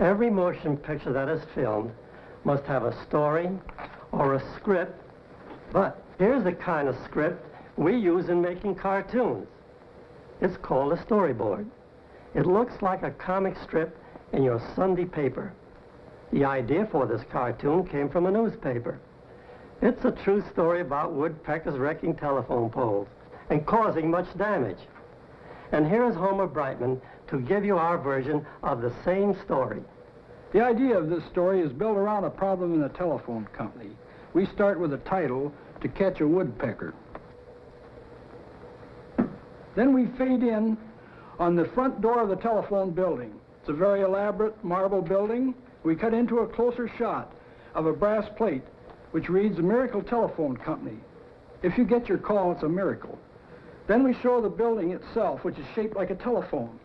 Every motion picture that is filmed must have a story or a script, but here's the kind of script we use in making cartoons. It's called a storyboard. It looks like a comic strip in your Sunday paper. The idea for this cartoon came from a newspaper. It's a true story about woodpeckers wrecking telephone poles and causing much damage. And here is Homer Brightman to give you our version of the same story. The idea of this story is built around a problem in the telephone company. We start with a title, To Catch a Woodpecker. Then we fade in on the front door of the telephone building. It's a very elaborate marble building. We cut into a closer shot of a brass plate which reads the Miracle Telephone Company. If you get your call, it's a miracle. Then we show the building itself, which is shaped like a telephone.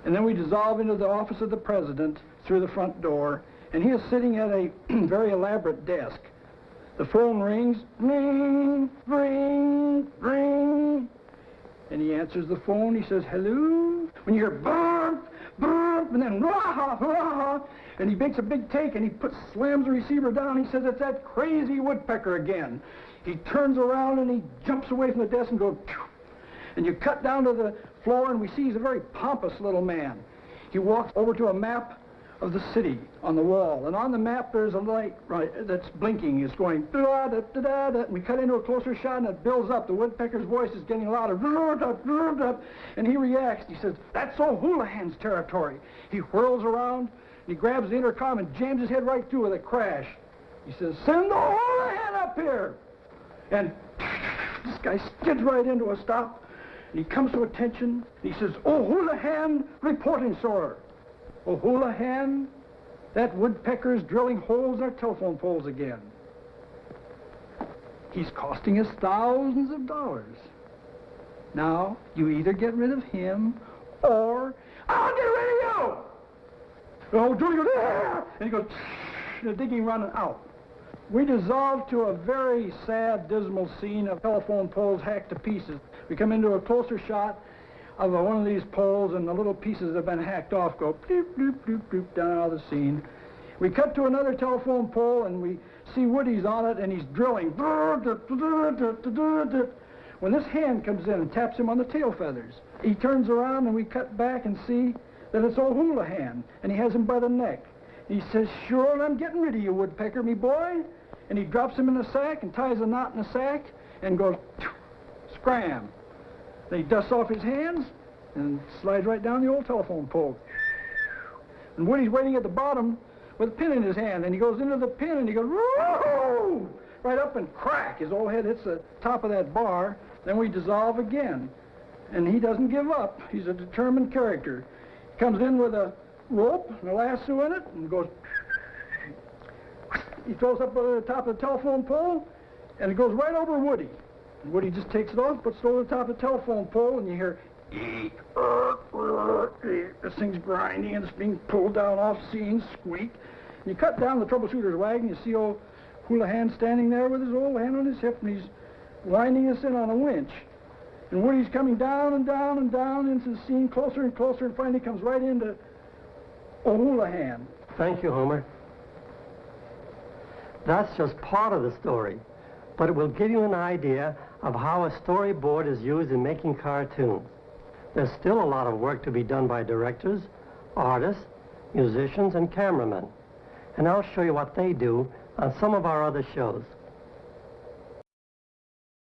And then we dissolve into the office of the president through the front door, and he is sitting at a very elaborate desk. The phone rings, ring, ring, ring. And he answers the phone. He says, hello. When you hear bump, bump, and then rah, rah, and he makes a big take, and he slams the receiver down. He says, it's that crazy woodpecker again. He turns around, and he jumps away from the desk and goes, phew. And you cut down to the floor, and we see he's a very pompous little man. He walks over to a map of the city on the wall, and on the map there's a light that's blinking. It's going da da da da da, and we cut into a closer shot, and it builds up. The woodpecker's voice is getting louder, and he reacts. He says, "That's O'Houlihan's territory." He whirls around, and he grabs the intercom and jams his head right through with a crash. He says, "Send O'Houlihan up here!" And this guy skids right into a stop. And he comes to attention. He says, "O'Houlihan, reporting, sir." O'Houlihan, that woodpecker's drilling holes in our telephone poles again. He's costing us thousands of dollars. Now, you either get rid of him, or I'll get rid of you! Oh, Julie goes, "Ah!" And he goes, and the digging running out. We dissolve to a very sad, dismal scene of telephone poles hacked to pieces. We come into a closer shot of one of these poles, and the little pieces that have been hacked off go bloop, bloop, bloop, bloop down out of the scene. We cut to another telephone pole, and we see Woody's on it, and he's drilling. When this hand comes in and taps him on the tail feathers, he turns around, and we cut back and see that it's O'Houlihan, and he has him by the neck. He says, "Sure, I'm getting rid of you, woodpecker, me boy." And he drops him in the sack and ties a knot in the sack and goes, scram. Then he dusts off his hands and slides right down the old telephone pole. And Woody's waiting at the bottom with a pin in his hand, and he goes into the pin and he goes, "Whoa!" Right up, and crack, his old head hits the top of that bar. Then we dissolve again. And he doesn't give up. He's a determined character. He comes in with a rope and a lasso in it and goes, he throws up at the top of the telephone pole, and it goes right over Woody. And Woody just takes it off, puts it over the top of the telephone pole, and you hear, this thing's grinding, and it's being pulled down off scene, squeak. And you cut down the troubleshooter's wagon, you see old Houlihan standing there with his old hand on his hip, and he's winding us in on a winch. And Woody's coming down and down and down into the scene, closer and closer, and finally comes right into O'Houlihan. Thank you, Homer. That's just part of the story, but it will give you an idea of how a storyboard is used in making cartoons. There's still a lot of work to be done by directors, artists, musicians, and cameramen. And I'll show you what they do on some of our other shows.